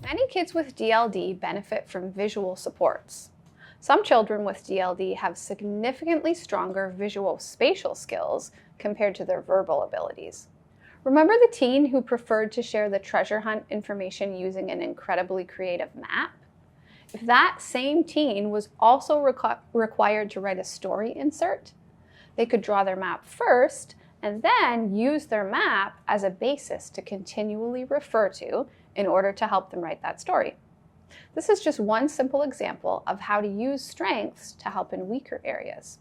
Many kids with DLD benefit from visual supports. Some children with DLD have significantly stronger visual spatial skills compared to their verbal abilities. Remember the teen who preferred to share the treasure hunt information using an incredibly creative map? If that same teen was also required to write a story insert, they could draw their map first and then use their map as a basis to continually refer to in order to help them write that story. This is just one simple example of how to use strengths to help in weaker areas.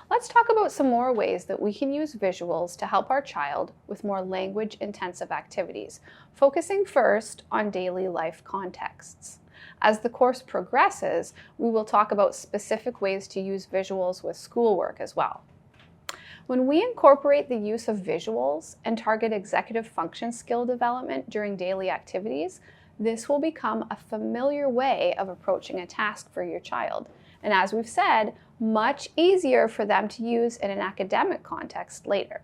Let's talk about some more ways that we can use visuals to help our child with more language-intensive activities, focusing first on daily life contexts. As the course progresses, we will talk about specific ways to use visuals with schoolwork as well. When we incorporate the use of visuals and target executive function skill development during daily activities, this will become a familiar way of approaching a task for your child, and as we've said, much easier for them to use in an academic context later.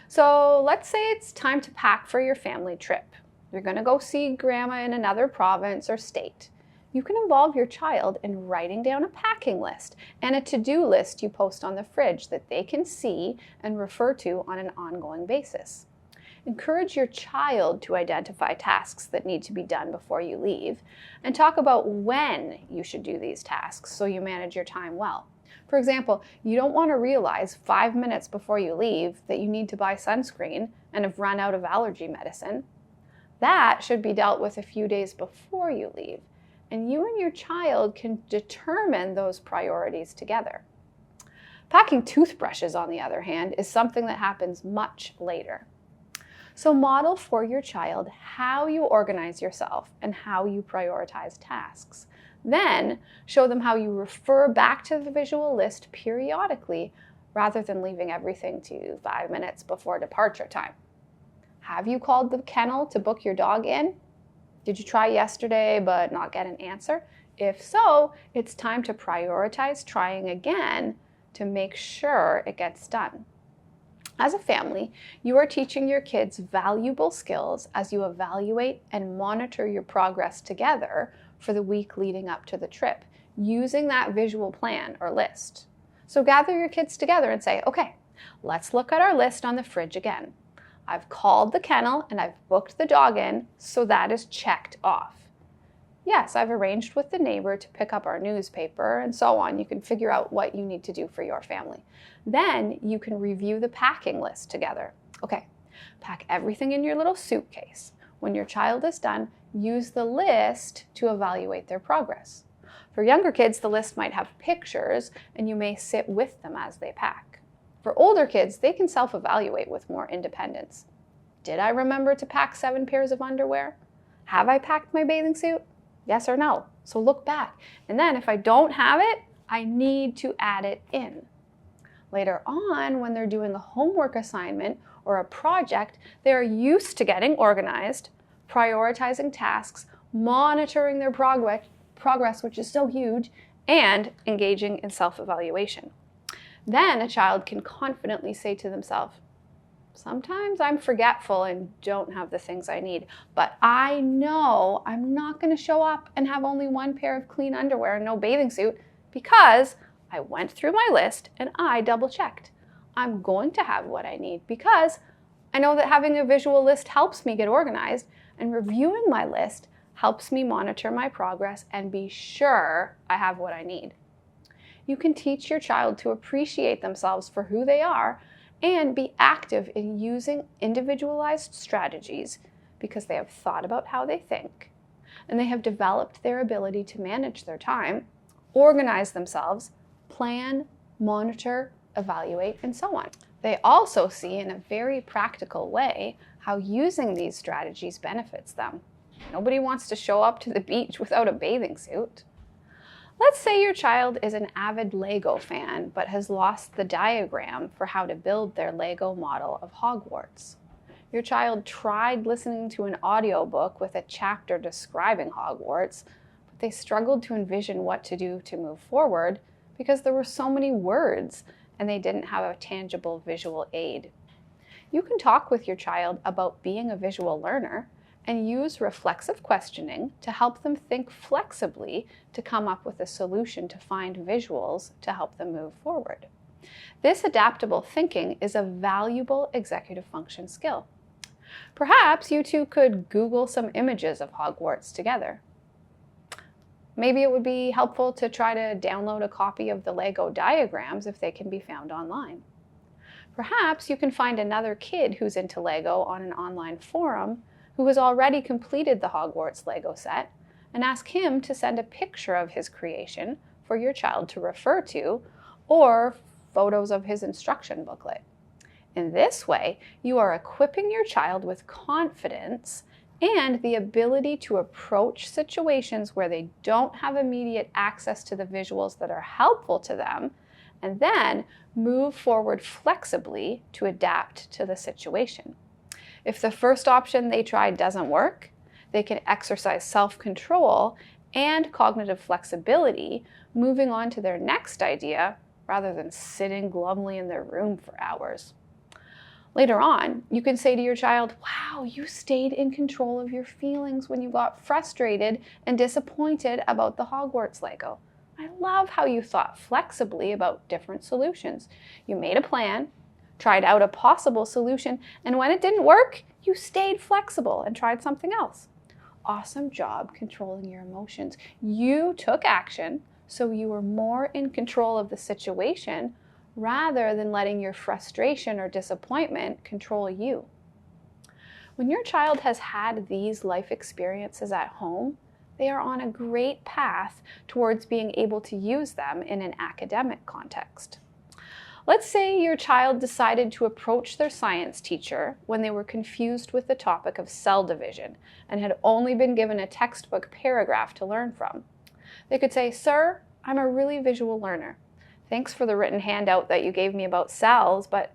So let's say it's time to pack for your family trip. You're going to go see grandma in another province or state. You can involve your child in writing down a packing list and a to-do list you post on the fridge that they can see and refer to on an ongoing basis. Encourage your child to identify tasks that need to be done before you leave and talk about when you should do these tasks so you manage your time well. For example, you don't want to realize 5 minutes before you leave that you need to buy sunscreen and have run out of allergy medicine. That should be dealt with a few days before you leave, and you and your child can determine those priorities together. Packing toothbrushes, on the other hand, is something that happens much later. So model for your child how you organize yourself and how you prioritize tasks. Then show them how you refer back to the visual list periodically rather than leaving everything to 5 minutes before departure time. Have you called the kennel to book your dog in? Did you try yesterday but not get an answer? If so, it's time to prioritize trying again to make sure it gets done. As a family, you are teaching your kids valuable skills as you evaluate and monitor your progress together for the week leading up to the trip, using that visual plan or list. So gather your kids together and say, okay, let's look at our list on the fridge again. I've called the kennel and I've booked the dog in, so that is checked off. Yes, I've arranged with the neighbor to pick up our newspaper and so on. You can figure out what you need to do for your family. Then you can review the packing list together. Okay, pack everything in your little suitcase. When your child is done, use the list to evaluate their progress. For younger kids, the list might have pictures and you may sit with them as they pack. For older kids, they can self-evaluate with more independence. Did I remember to pack 7 pairs of underwear? Have I packed my bathing suit? Yes or no? So look back. And then if I don't have it, I need to add it in. Later on, when they're doing a homework assignment or a project, they are used to getting organized, prioritizing tasks, monitoring their progress, which is so huge, and engaging in self-evaluation. Then a child can confidently say to themselves, sometimes I'm forgetful and don't have the things I need, but I know I'm not going to show up and have only 1 pair of clean underwear and no bathing suit because I went through my list and I double-checked. I'm going to have what I need because I know that having a visual list helps me get organized, and reviewing my list helps me monitor my progress and be sure I have what I need. You can teach your child to appreciate themselves for who they are and be active in using individualized strategies because they have thought about how they think and they have developed their ability to manage their time, organize themselves, plan, monitor, evaluate, and so on. They also see in a very practical way how using these strategies benefits them. Nobody wants to show up to the beach without a bathing suit. Let's say your child is an avid Lego fan but has lost the diagram for how to build their Lego model of Hogwarts. Your child tried listening to an audiobook with a chapter describing Hogwarts, but they struggled to envision what to do to move forward because there were so many words and they didn't have a tangible visual aid. You can talk with your child about being a visual learner and use reflexive questioning to help them think flexibly to come up with a solution to find visuals to help them move forward. This adaptable thinking is a valuable executive function skill. Perhaps you two could Google some images of Hogwarts together. Maybe it would be helpful to try to download a copy of the Lego diagrams if they can be found online. Perhaps you can find another kid who's into Lego on an online forum who has already completed the Hogwarts Lego set and ask him to send a picture of his creation for your child to refer to, or photos of his instruction booklet. In this way, you are equipping your child with confidence and the ability to approach situations where they don't have immediate access to the visuals that are helpful to them, and then move forward flexibly to adapt to the situation. If the first option they tried doesn't work, they can exercise self-control and cognitive flexibility, moving on to their next idea rather than sitting glumly in their room for hours. Later on, you can say to your child, "Wow, you stayed in control of your feelings when you got frustrated and disappointed about the Hogwarts Lego. I love how you thought flexibly about different solutions. You made a plan, tried out a possible solution, and when it didn't work, you stayed flexible and tried something else. Awesome job controlling your emotions. You took action, so you were more in control of the situation rather than letting your frustration or disappointment control you." When your child has had these life experiences at home, they are on a great path towards being able to use them in an academic context. Let's say your child decided to approach their science teacher when they were confused with the topic of cell division and had only been given a textbook paragraph to learn from. They could say, "Sir, I'm a really visual learner. Thanks for the written handout that you gave me about cells, but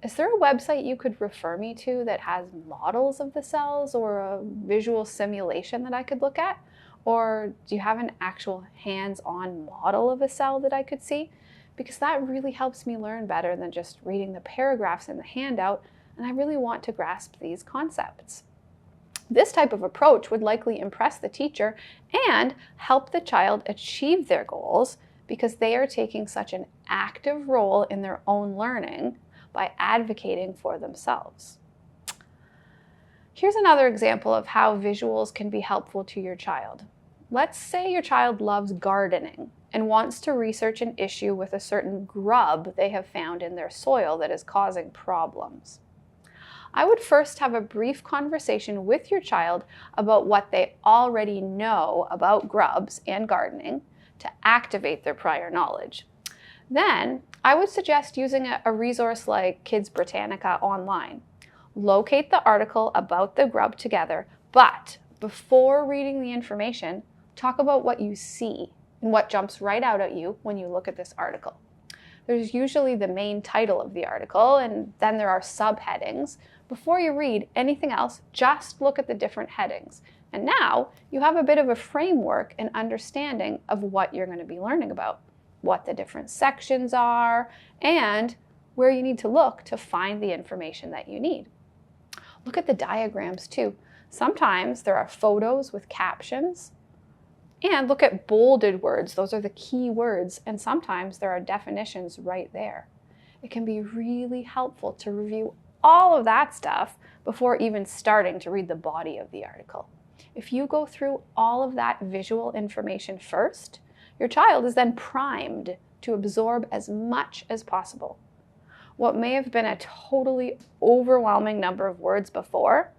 is there a website you could refer me to that has models of the cells or a visual simulation that I could look at? Or do you have an actual hands-on model of a cell that I could see? Because that really helps me learn better than just reading the paragraphs in the handout, and I really want to grasp these concepts." This type of approach would likely impress the teacher and help the child achieve their goals because they are taking such an active role in their own learning by advocating for themselves. Here's another example of how visuals can be helpful to your child. Let's say your child loves gardening and wants to research an issue with a certain grub they have found in their soil that is causing problems. I would first have a brief conversation with your child about what they already know about grubs and gardening to activate their prior knowledge. Then, I would suggest using a resource like Kids Britannica online. Locate the article about the grub together, but before reading the information, talk about what you see and what jumps right out at you when you look at this article. There's usually the main title of the article, and then there are subheadings. Before you read anything else, just look at the different headings. And now you have a bit of a framework and understanding of what you're going to be learning about, what the different sections are, and where you need to look to find the information that you need. Look at the diagrams too. Sometimes there are photos with captions. And look at bolded words. Those are the key words. And sometimes there are definitions right there. It can be really helpful to review all of that stuff before even starting to read the body of the article. If you go through all of that visual information first, your child is then primed to absorb as much as possible. What may have been a totally overwhelming number of words before,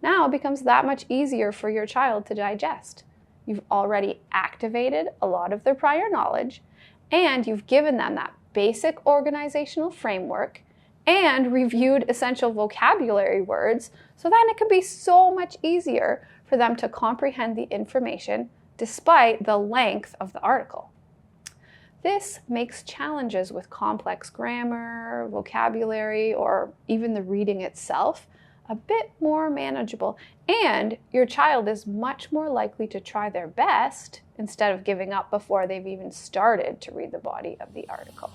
now becomes that much easier for your child to digest. You've already activated a lot of their prior knowledge, and you've given them that basic organizational framework and reviewed essential vocabulary words, so then it can be so much easier for them to comprehend the information despite the length of the article. This makes challenges with complex grammar, vocabulary, or even the reading itself a bit more manageable, and your child is much more likely to try their best instead of giving up before they've even started to read the body of the article.